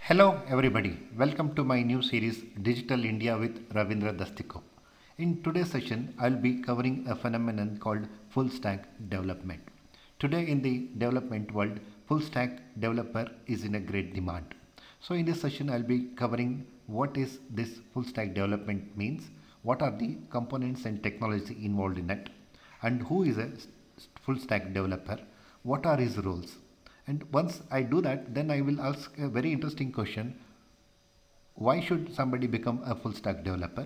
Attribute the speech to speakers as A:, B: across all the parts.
A: Hello everybody, welcome to my new series Digital India with Ravindra Dastikop. In today's session, I'll be covering a phenomenon called full stack development. Today in the development world, full stack developer is in a great demand. So in this session, I'll be covering what is this full stack development means, what are the components and technology involved in it, and who is a full stack developer, what are his roles. And once I do that, then I will ask a very interesting question: why should somebody become a full stack developer?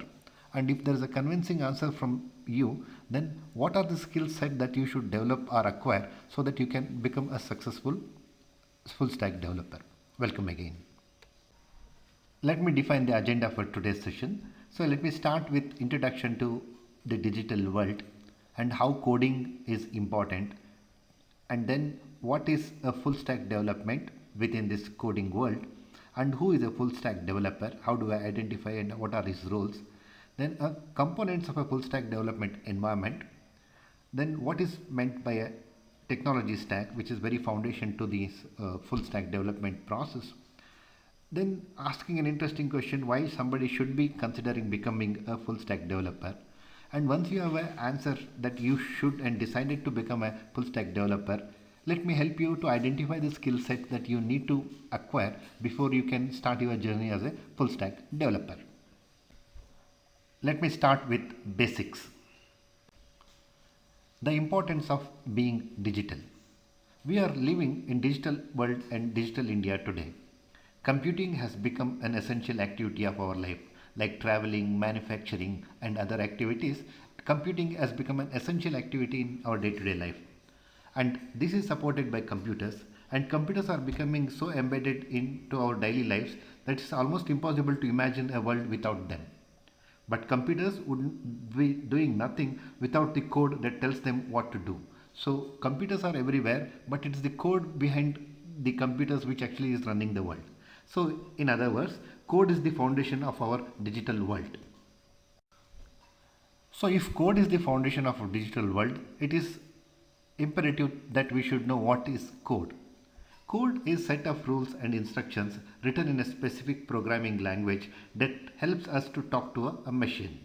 A: And if there is a convincing answer from you, then what are the skill set that you should develop or acquire so that you can become a successful full stack developer? Welcome again. Let me define the agenda for today's session. So let me start with introduction to the digital world and how coding is important, and then what is a full stack development within this coding world, and who is a full stack developer, how do I identify and what are his roles, then components of a full stack development environment, then what is meant by a technology stack, which is very foundation to this full stack development process, then asking an interesting question: why somebody should be considering becoming a full stack developer. And once you have an answer that you should and decided to become a full stack developer, let me help you to identify the skill set that you need to acquire before you can start your journey as a full stack developer. Let me start with basics. The importance of being digital. We are living in digital world and digital India today. Computing has become an essential activity of our life, like traveling, manufacturing, and other activities. Computing has become an essential activity in our day-to-day life. And this is supported by computers, and computers are becoming so embedded into our daily lives that it's almost impossible to imagine a world without them. But computers would be doing nothing without the code that tells them what to do. So computers are everywhere, but it's the code behind the computers which actually is running the world. So in other words, code is the foundation of our digital world. So if code is the foundation of our digital world, it is imperative that we should know what is code. Code is a set of rules and instructions written in a specific programming language that helps us to talk to a machine.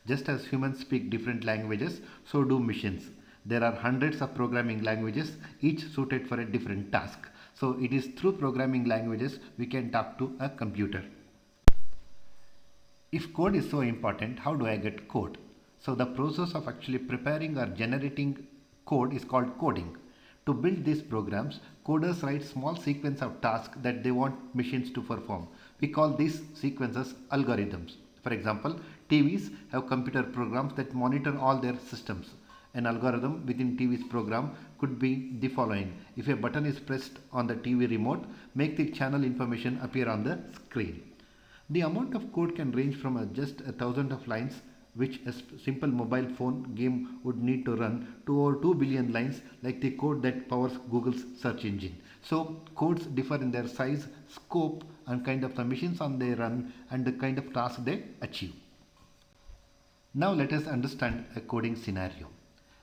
A: Just as humans speak different languages, so do machines. There are hundreds of programming languages, each suited for a different task. So it is through programming languages we can talk to a computer. If code is so important, how do I get code? So the process of actually preparing or generating code is called coding. To build these programs, coders write small sequence of tasks that they want machines to perform. We call these sequences algorithms. For example, TVs have computer programs that monitor all their systems. An algorithm within TV's program could be the following: if a button is pressed on the TV remote, make the channel information appear on the screen. The amount of code can range from just 1,000 of lines, which a simple mobile phone game would need to run, to over 2 billion lines like the code that powers Google's search engine. So codes differ in their size, scope, and kind of the machines on they run and the kind of task they achieve. Now let us understand a coding scenario.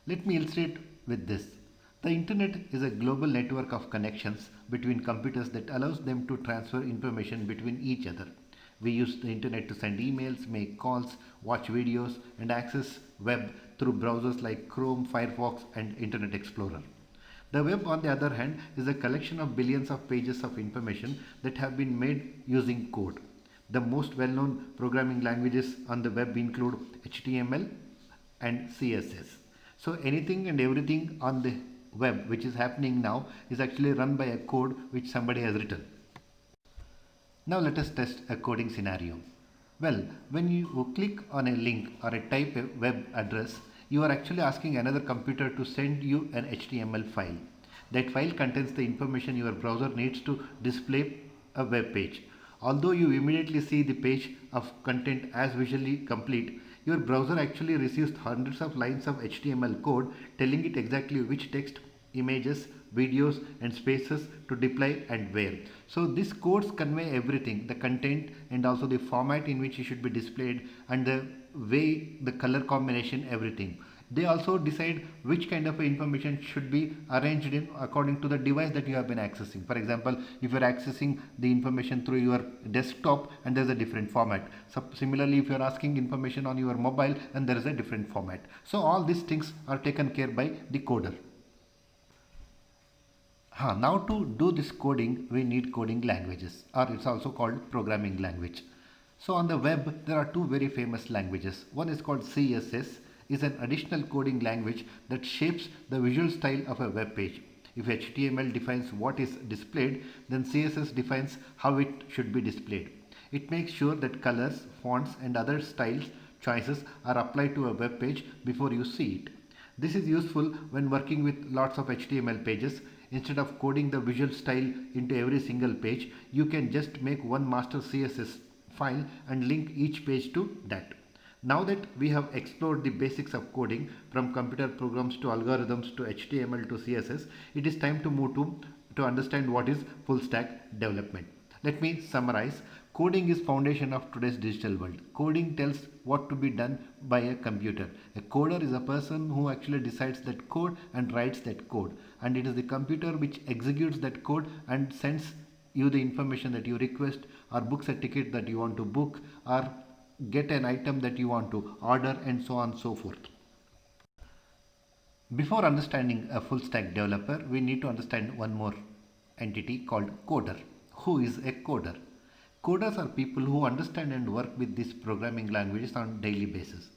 A: Let me illustrate with this. The internet is a global network of connections between computers that allows them to transfer information between each other. We use the internet to send emails, make calls, watch videos, and access web through browsers like Chrome, Firefox, and Internet Explorer. The web, on the other hand, is a collection of billions of pages of information that have been made using code. The most well-known programming languages on the web include HTML and CSS. So anything and everything on the web which is happening now is actually run by a code which somebody has written. Now let us test a coding scenario. Well, when you click on a link or a type a web address, you are actually asking another computer to send you an HTML file. That file contains the information your browser needs to display a web page. Although you immediately see the page of content as visually complete, your browser actually receives hundreds of lines of HTML code telling it exactly which text, images, videos, and spaces to deploy and where. So these codes convey everything: the content and also the format in which it should be displayed, and the way, the color combination, everything. They also decide which kind of information should be arranged in according to the device that you have been accessing. For example, if you are accessing the information through your desktop and there is a different format. So similarly, if you are asking information on your mobile and there is a different format. So all these things are taken care by the coder. Now to do this coding, we need coding languages, or it's also called programming language. So on the web, there are two very famous languages. One is called CSS, is an additional coding language that shapes the visual style of a web page. If HTML defines what is displayed, then CSS defines how it should be displayed. It makes sure that colors, fonts and other styles choices are applied to a web page before you see it. This is useful when working with lots of HTML pages. Instead of coding the visual style into every single page, you can just make one master CSS file and link each page to that. Now that we have explored the basics of coding, from computer programs to algorithms to HTML to CSS, it is time to move to understand what is full stack development. Let me summarize. Coding is foundation of today's digital world. Coding tells what to be done by a computer. A coder is a person who actually decides that code and writes that code. And it is the computer which executes that code and sends you the information that you request, or books a ticket that you want to book, or get an item that you want to order, and so on and so forth. Before understanding a full stack developer, we need to understand one more entity called coder. Who is a coder? Coders are people who understand and work with these programming languages on daily basis.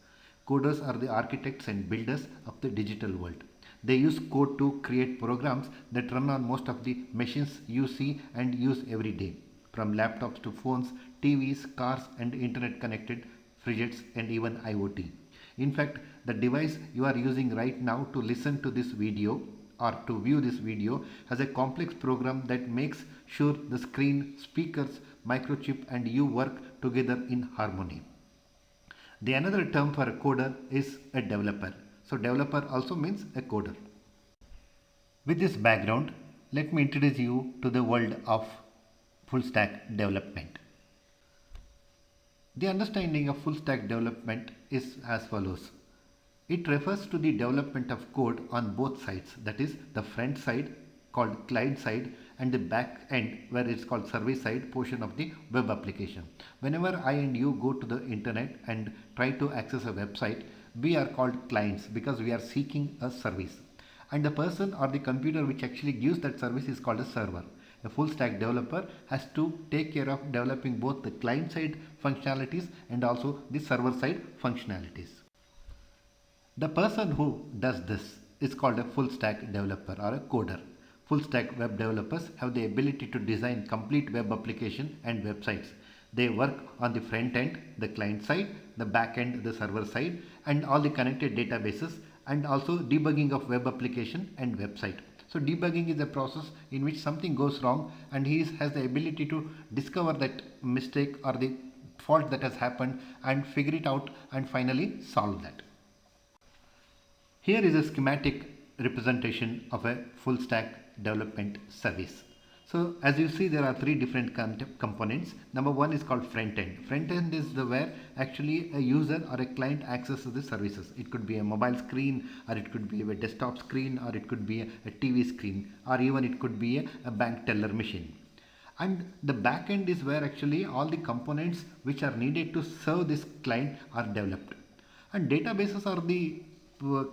A: Coders are the architects and builders of the digital world. They use code to create programs that run on most of the machines you see and use every day, from laptops to phones, TVs, cars and internet connected fridges and even IoT. In fact, the device you are using right now to listen to this video or to view this video has a complex program that makes sure the screen, speakers, microchip and you work together in harmony. The another term for a coder is a developer. So developer also means a coder. With this background, let me introduce you to the world of full stack development. The understanding of full stack development is as follows. It refers to the development of code on both sides, that is the front side called client side and the back end where it's called server side portion of the web application. Whenever I and you go to the internet and try to access a website, we are called clients because we are seeking a service. And the person or the computer which actually gives that service is called a server. A full stack developer has to take care of developing both the client side functionalities and also the server side functionalities. The person who does this is called a full stack developer or a coder. Full stack web developers have the ability to design complete web application and websites. They work on the front end, the client side, the back end, the server side, and all the connected databases, and also debugging of web application and website. So debugging is a process in which something goes wrong and he has the ability to discover that mistake or the fault that has happened and figure it out and finally solve that. Here is a schematic representation of a full stack development service. So as you see, there are three different components. Number one is called front end. Front end is the where actually a user or a client accesses the services. It could be a mobile screen, or it could be a desktop screen, or it could be a TV screen, or even it could be a bank teller machine. And the back end is where actually all the components which are needed to serve this client are developed. And databases are the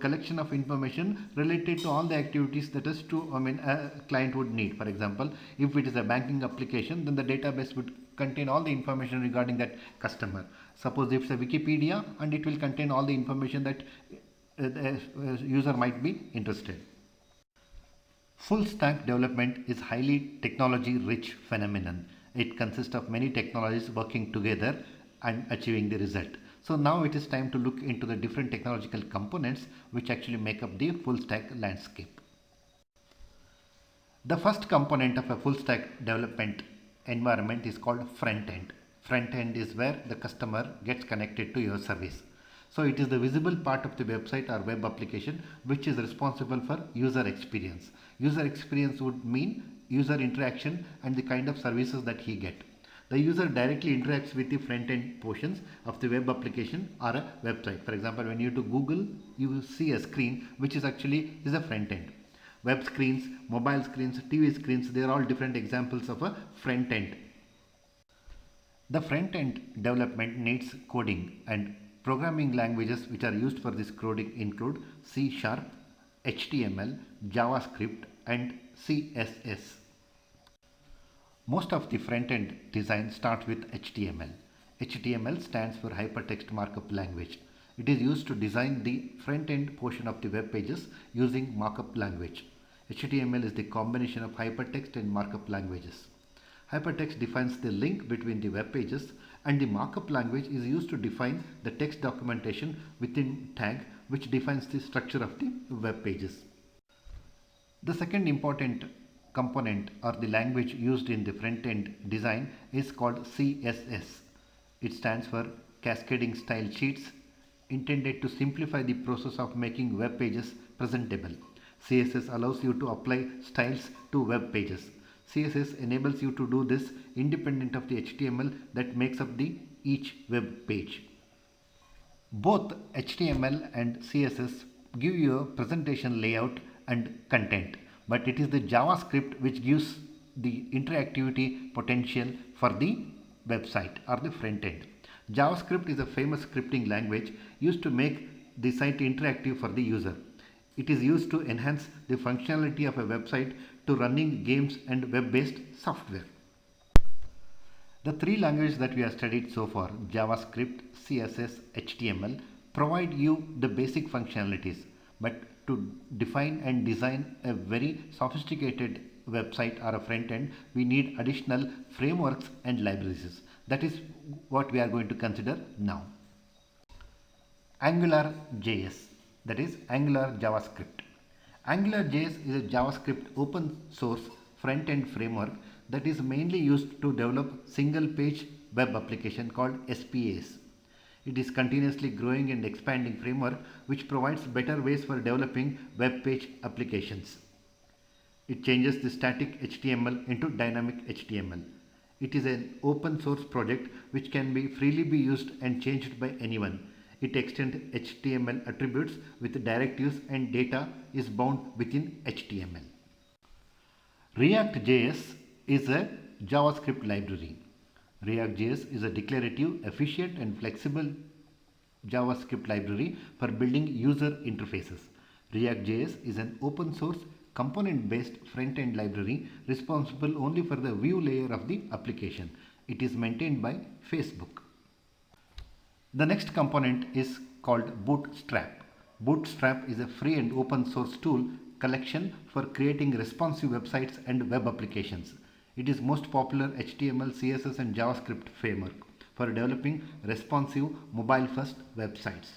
A: collection of information related to all the activities that a client would need. For example, if it is a banking application, then the database would contain all the information regarding that customer. Suppose if it's a Wikipedia, and it will contain all the information that the user might be interested. Full stack development is highly technology rich phenomenon. It consists of many technologies working together and achieving the result. So now it is time to look into the different technological components which actually make up the full stack landscape. The first component of a full stack development environment is called front end. Front end is where the customer gets connected to your service. So it is the visible part of the website or web application which is responsible for user experience. User experience would mean user interaction and the kind of services that he gets. The user directly interacts with the front-end portions of the web application or a website. For example, when you to Google, you will see a screen which is actually is a front-end. Web screens, mobile screens, TV screens, they are all different examples of a front-end. The front-end development needs coding, and programming languages which are used for this coding include C#, HTML, JavaScript and CSS. Most of the front-end design starts with HTML. HTML stands for Hypertext Markup Language. It is used to design the front-end portion of the web pages using markup language. HTML is the combination of hypertext and markup languages. Hypertext defines the link between the web pages, and the markup language is used to define the text documentation within tag, which defines the structure of the web pages. The second important component or the language used in the front-end design is called CSS. It stands for Cascading Style Sheets, intended to simplify the process of making web pages presentable. CSS allows you to apply styles to web pages. CSS enables you to do this independent of the HTML that makes up each web page. Both HTML and CSS give you a presentation layout and content, but it is the JavaScript which gives the interactivity potential for the website or the front end. JavaScript is a famous scripting language used to make the site interactive for the user. It is used to enhance the functionality of a website to running games and web-based software. The three languages that we have studied so far, JavaScript, CSS, HTML, provide you the basic functionalities, but to define and design a very sophisticated website or a front end, we need additional frameworks and libraries. That is what we are going to consider now. AngularJS, that is Angular JavaScript. AngularJS is a JavaScript open source front end framework that is mainly used to develop single page web application called SPAs. It is continuously growing and expanding framework which provides better ways for developing web page applications. It changes the static HTML into dynamic HTML. It is an open source project which can be freely be used and changed by anyone. It extends HTML attributes with direct use, and data is bound within HTML. React.js is a JavaScript library. React.js is a declarative, efficient and flexible JavaScript library for building user interfaces. React.js is an open source component-based front-end library responsible only for the view layer of the application. It is maintained by Facebook. The next component is called Bootstrap. Bootstrap is a free and open source tool collection for creating responsive websites and web applications. It is most popular HTML, CSS and JavaScript framework for developing responsive mobile-first websites.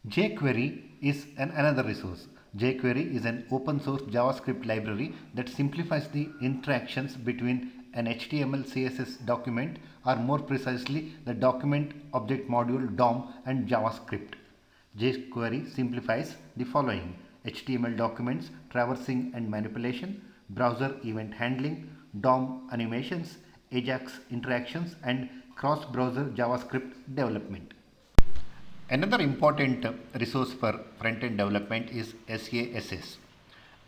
A: jQuery is another resource. jQuery is an open source JavaScript library that simplifies the interactions between an HTML CSS document, or more precisely the document object module DOM and JavaScript. jQuery simplifies the following: HTML documents traversing and manipulation, browser event handling, DOM animations, AJAX interactions and cross-browser JavaScript development. Another important resource for front-end development is SASS.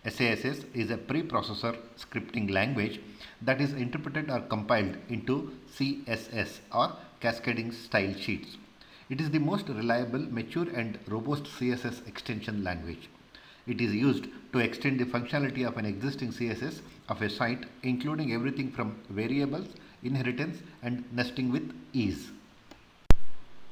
A: SASS is a preprocessor scripting language that is interpreted or compiled into CSS or cascading style sheets. It is the most reliable, mature and robust CSS extension language. It is used to extend the functionality of an existing CSS of a site, including everything from variables, inheritance and nesting with ease.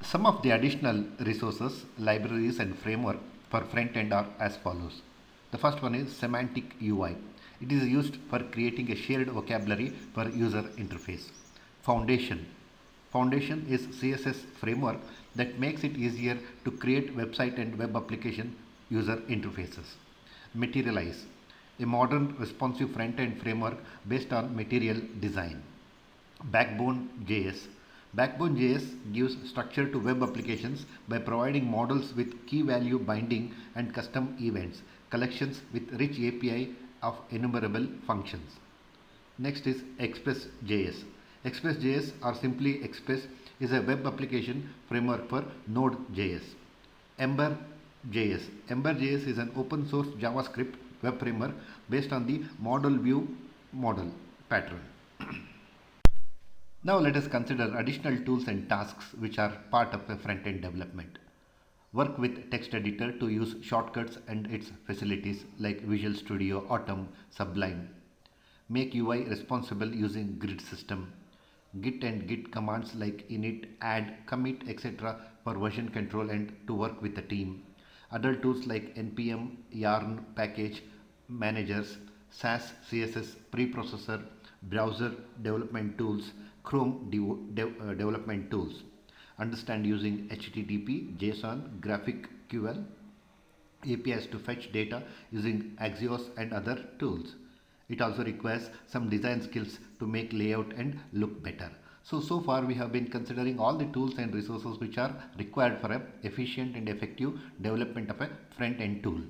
A: Some of the additional resources, libraries and framework for front-end are as follows. The first one is Semantic UI. It is used for creating a shared vocabulary for user interface. Foundation. Foundation is CSS framework that makes it easier to create website and web application user interfaces. Materialize. A modern responsive front-end framework based on material design. Backbone.js. Backbone.js gives structure to web applications by providing models with key value binding and custom events, collections with rich API of enumerable functions. Next is Express.js. Express.js or simply Express is a web application framework for Node.js. Ember.js. Ember.js is an open source JavaScript web framework based on the model view model pattern. Now let us consider additional tools and tasks which are part of a front-end development. Work with text editor to use shortcuts and its facilities like Visual Studio, Atom, Sublime. Make UI responsible using grid system. Git and git commands like init, add, commit, etc. for version control and to work with the team. Other tools like npm, yarn, package, managers, Sass, CSS, preprocessor, browser development tools, Chrome development tools. Understand using HTTP, JSON, GraphicQL, APIs to fetch data using Axios and other tools. It also requires some design skills to make layout and look better. So far we have been considering all the tools and resources which are required for an efficient and effective development of a front-end tool.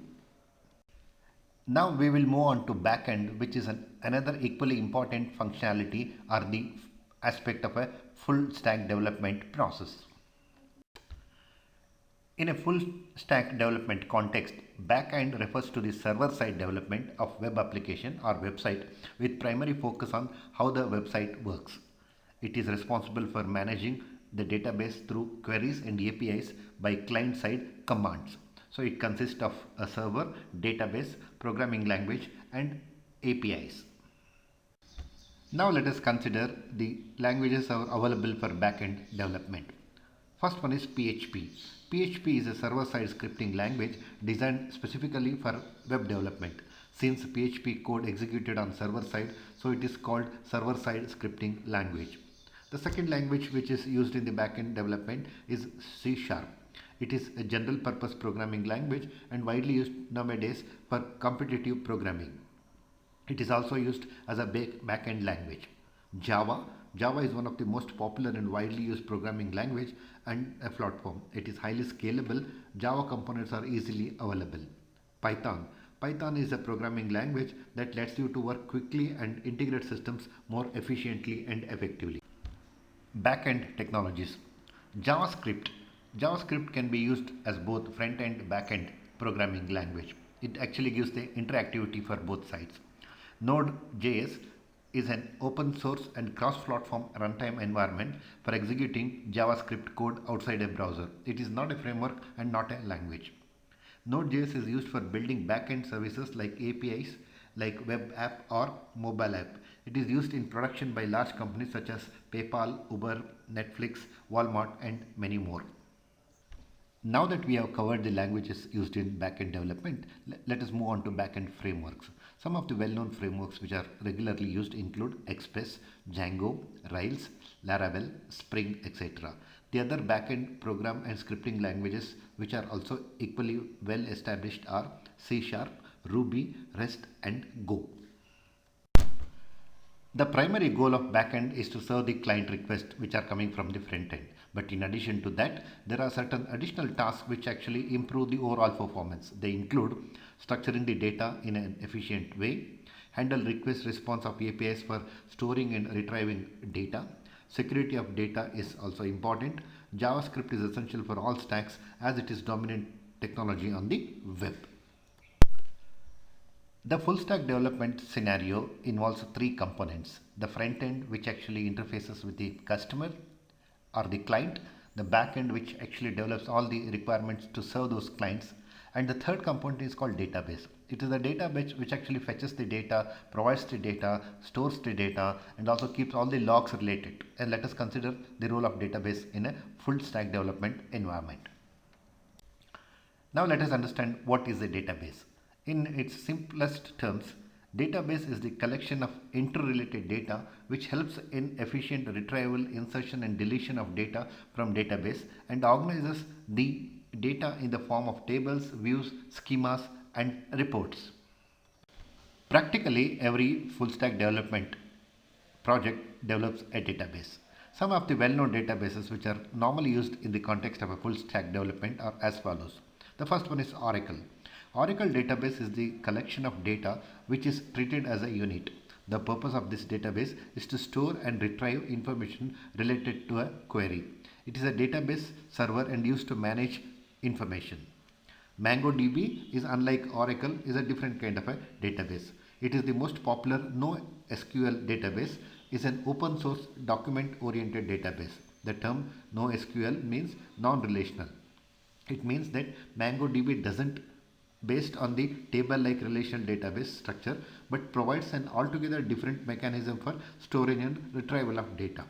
A: Now we will move on to backend, which is another equally important functionality or the aspect of a full stack development process. In a full stack development context, backend refers to the server-side development of web application or website with primary focus on how the website works. It is responsible for managing the database through queries and APIs by client-side commands. So it consists of a server, database, programming language and APIs. Now let us consider the languages available for backend development. First one is PHP. PHP is a server-side scripting language designed specifically for web development. Since PHP code executed on server side, so it is called server-side scripting language. The second language which is used in the backend development is C#. It is a general purpose programming language and widely used nowadays for competitive programming. It is also used as a backend language. Java. Java is one of the most popular and widely used programming language and a platform. It is highly scalable. Java components are easily available. Python. Python is a programming language that lets you to work quickly and integrate systems more efficiently and effectively. Backend technologies. JavaScript. JavaScript can be used as both front-end and back-end programming language. It actually gives the interactivity for both sides. Node.js is an open source and cross-platform runtime environment for executing JavaScript code outside a browser. It is not a framework and not a language. Node.js is used for building backend services like APIs, like web app or mobile app. It is used in production by large companies such as PayPal, Uber, Netflix, Walmart and many more. Now that we have covered the languages used in backend development, let us move on to backend frameworks. Some of the well-known frameworks which are regularly used include Express, Django, Rails, Laravel, Spring, etc. The other backend program and scripting languages which are also equally well established are C#, Ruby, Rest and Go. The primary goal of backend is to serve the client requests which are coming from the front end. But in addition to that, there are certain additional tasks which actually improve the overall performance. They include structuring the data in an efficient way, handle request response of APIs for storing and retrieving data. Security of data is also important. JavaScript is essential for all stacks as it is dominant technology on the web. The full stack development scenario involves three components. The front end, which actually interfaces with the customer or the client, the back end, which actually develops all the requirements to serve those clients, and the third component is called database. It is a database which actually fetches the data, provides the data, stores the data and also keeps all the logs related. And let us consider the role of database in a full stack development environment. Now let us understand what is a database. In its simplest terms, database is the collection of interrelated data which helps in efficient retrieval, insertion and deletion of data from database and organizes the data in the form of tables, views, schemas and reports. Practically every full stack development project develops a database. Some of the well-known databases which are normally used in the context of a full stack development are as follows. The first one is Oracle. Oracle database is the collection of data which is treated as a unit. The purpose of this database is to store and retrieve information related to a query. It is a database server and used to manage information. MongoDB is, unlike Oracle, is a different kind of a database. It is the most popular NoSQL database, is an open source document oriented database. The term NoSQL means non-relational. It means that MongoDB doesn't based on the table-like relational database structure, but provides an altogether different mechanism for storage and retrieval of data.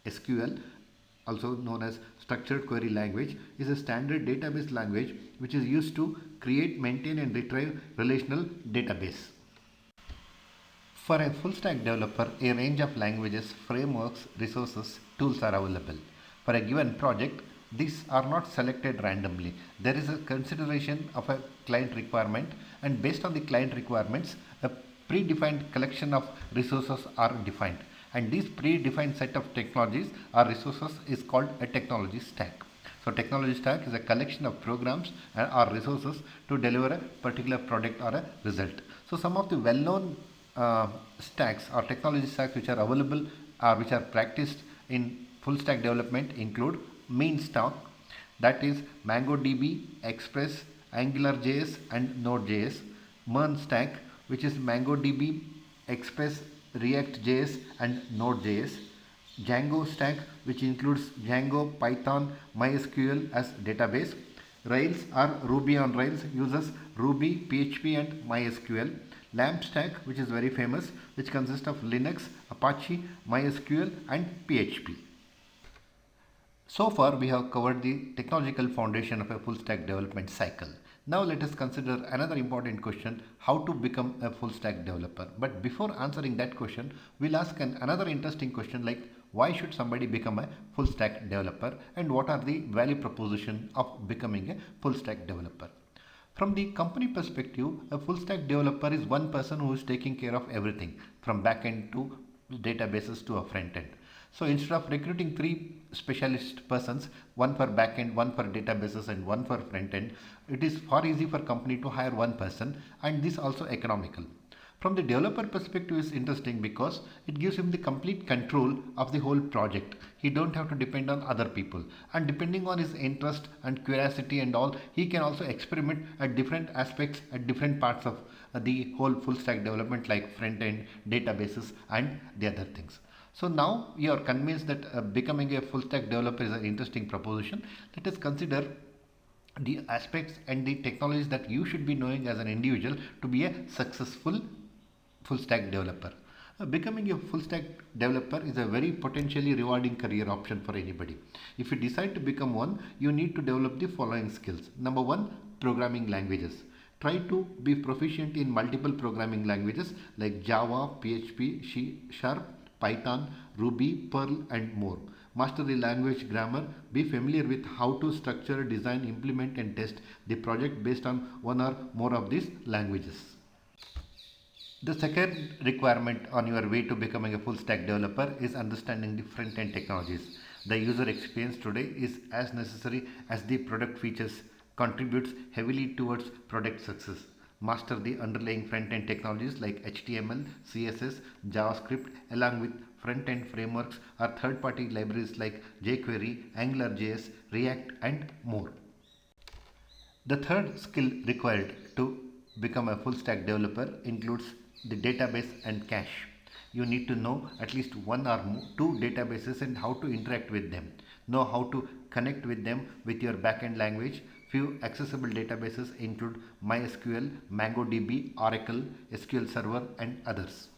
A: SQL, also known as structured query language, is a standard database language which is used to create, maintain and retrieve relational database. For a full stack developer, a range of languages, frameworks, resources, tools are available. For a given project, these are not selected randomly. There is a consideration of a client requirement, and based on the client requirements, a predefined collection of resources are defined. And these predefined set of technologies or resources is called a technology stack. So technology stack is a collection of programs or resources to deliver a particular product or a result. So some of the well-known stacks or technology stacks which are available or which are practiced in full stack development include mean stack, that is MongoDB, Express, AngularJS and Node.js. Mern stack, which is MongoDB, Express, React.js and Node.js. Django stack, which includes Django, Python, MySQL as database. Rails or Ruby on Rails uses Ruby, PHP and MySQL. LAMP stack, which is very famous, which consists of Linux, Apache, MySQL and PHP. So far we have covered the technological foundation of a full stack development cycle. Now let us consider another important question, how to become a full stack developer. But before answering that question, we'll ask another interesting question like why should somebody become a full stack developer and what are the value proposition of becoming a full stack developer. From the company perspective, a full stack developer is one person who is taking care of everything from backend to databases to a front end. So instead of recruiting 3 specialist persons, one for backend, one for databases and one for front end, it is far easy for company to hire one person, and this also economical. From the developer perspective is interesting because it gives him the complete control of the whole project. He don't have to depend on other people, and depending on his interest and curiosity and all, he can also experiment at different aspects at different parts of the whole full stack development like front end, databases and the other things. So now you are convinced that becoming a full stack developer is an interesting proposition. Let us consider the aspects and the technologies that you should be knowing as an individual to be a successful full stack developer. Becoming a full stack developer is a very potentially rewarding career option for anybody. If you decide to become one, you need to develop the following skills. Number one, programming languages. Try to be proficient in multiple programming languages like Java, PHP, C#, Python, Ruby, Perl and more. Master the language grammar. Be familiar with how to structure, design, implement and test the project based on one or more of these languages. The second requirement on your way to becoming a full stack developer is understanding the front end technologies. The user experience today is as necessary as the product features, contributes heavily towards product success. Master the underlying front end technologies like HTML, CSS, JavaScript along with front end frameworks or third party libraries like jQuery, AngularJS, React and more. The third skill required to become a full stack developer includes the database and cache. You need to know at least one or two databases and how to interact with them. Know how to connect with them with your backend language. Few accessible databases include MySQL, MongoDB, Oracle, SQL Server and others.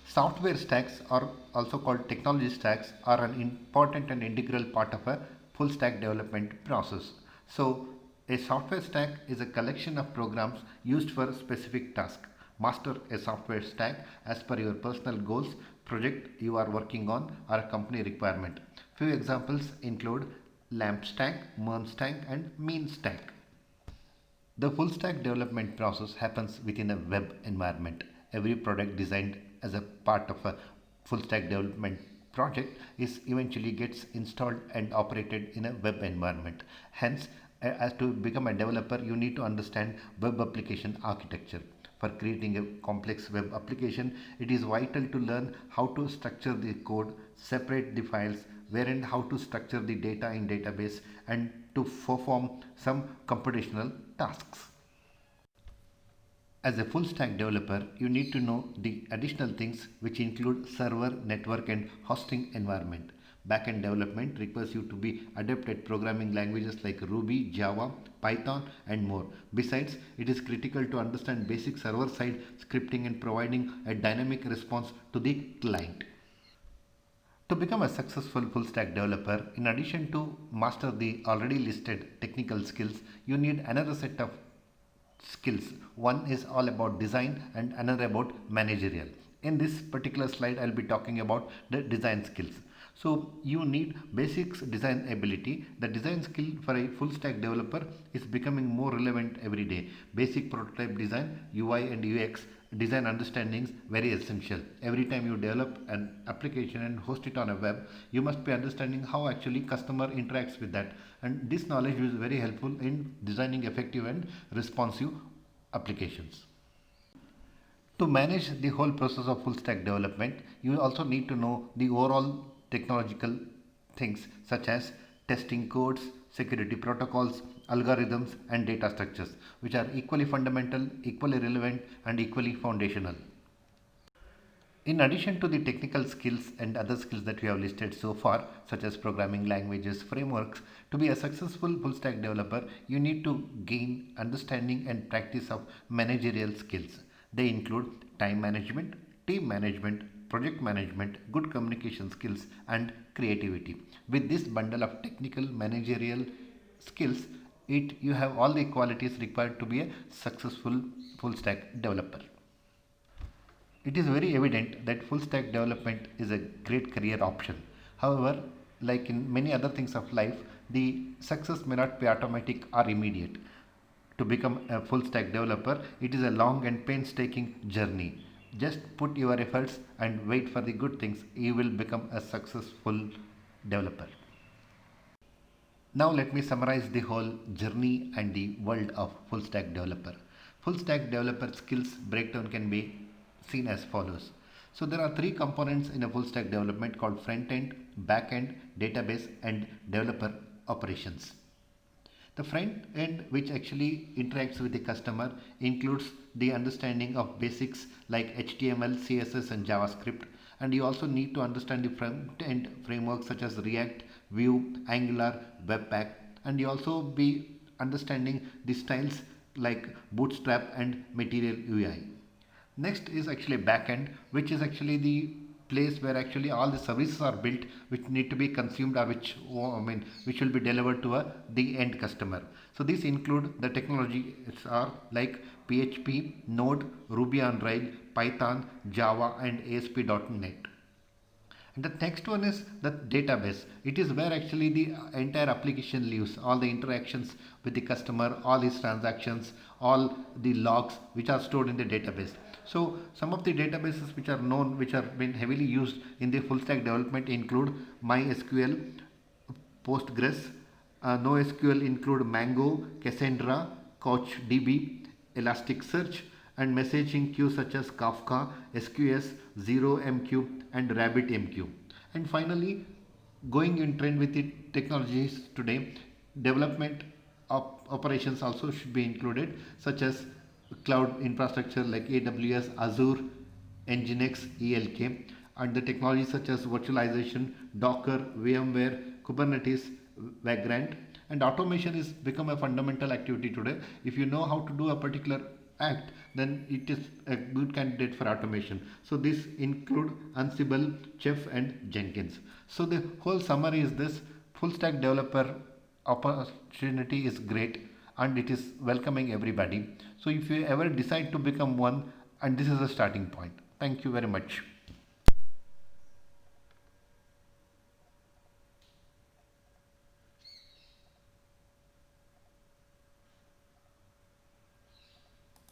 A: Software stacks, are also called technology stacks, are an important and integral part of a full stack development process. So a software stack is a collection of programs used for a specific task. Master a software stack as per your personal goals, project you are working on or a company requirement. Few examples include LAMP stack, MERN stack and mean stack. The full stack development process happens within a web environment. Every product designed as a part of a full stack development project is eventually gets installed and operated in a web environment. Hence, as to become a developer, you need to understand web application architecture. for creating a complex web application, it is vital to learn how to structure the code, separate the files, where and how to structure the data in database, and to perform some computational tasks. As a full stack developer, you need to know the additional things which include server, network, and hosting environment. Backend development requires you to be adept at programming languages like Ruby, Java, Python, and more. Besides, it is critical to understand basic server side scripting and providing a dynamic response to the client. To become a successful full stack developer, in addition to master the already listed technical skills, you need another set of skills. One is all about design and another about managerial. In this particular slide, I'll be talking about the design skills. So you need basics design ability. The design skill for a full stack developer is becoming more relevant every day. Basic prototype design, UI and UX design understandings very essential. Every time you develop an application and host it on a web, you must be understanding how actually customer interacts with that, and this knowledge is very helpful in designing effective and responsive applications. To manage the whole process of full stack development, you also need to know the overall technological things such as testing codes, security protocols, algorithms, and data structures, which are equally fundamental, equally relevant, and equally foundational. In addition to the technical skills and other skills that we have listed so far, such as programming languages, frameworks, to be a successful full stack developer, you need to gain understanding and practice of managerial skills. They include time management, team management, project management, good communication skills, and creativity. With this bundle of technical managerial skills, you have all the qualities required to be a successful full stack developer. It is very evident that full stack development is a great career option. However, like in many other things of life, the success may not be automatic or immediate. To become a full stack developer, it is a long and painstaking journey. Just put your efforts and wait for the good things, you will become a successful developer. Now let me summarize the whole journey and the world of full stack developer. Full stack developer skills breakdown can be seen as follows. So there are three components in a full stack development called front end, back end, database, and developer operations. The front end, which actually interacts with the customer, includes the understanding of basics like HTML, CSS, and JavaScript. And you also need to understand the front end frameworks such as React, Vue, Angular, Webpack. And you also be understanding the styles like Bootstrap and Material UI. Next is actually backend, which is actually the place where actually all the services are built which need to be consumed, or which will be delivered to the end customer. So these include the technologies are like PHP, Node, Ruby on Rails, Python, Java, and ASP.NET. And the next one is the database. It is where actually the entire application lives, all the interactions with the customer, all his transactions, all the logs which are stored in the database. So some of the databases which are known, which are been heavily used in the full stack development include MySQL, Postgres, NoSQL include Mango, Cassandra, CouchDB, Elasticsearch, and messaging queues such as Kafka, SQS, ZeroMQ, and RabbitMQ. And finally, going in trend with the technologies today, development operations also should be included, such as cloud infrastructure like AWS, Azure, Nginx, ELK, and the technologies such as virtualization, Docker, VMware, Kubernetes, Vagrant. And automation is become a fundamental activity today. If you know how to do a particular act, then it is a good candidate for automation. So this include Ansible, Chef, and Jenkins. So the whole summary is this: full stack developer opportunity is great and it is welcoming everybody. So if you ever decide to become one, and this is a starting point. Thank you very much.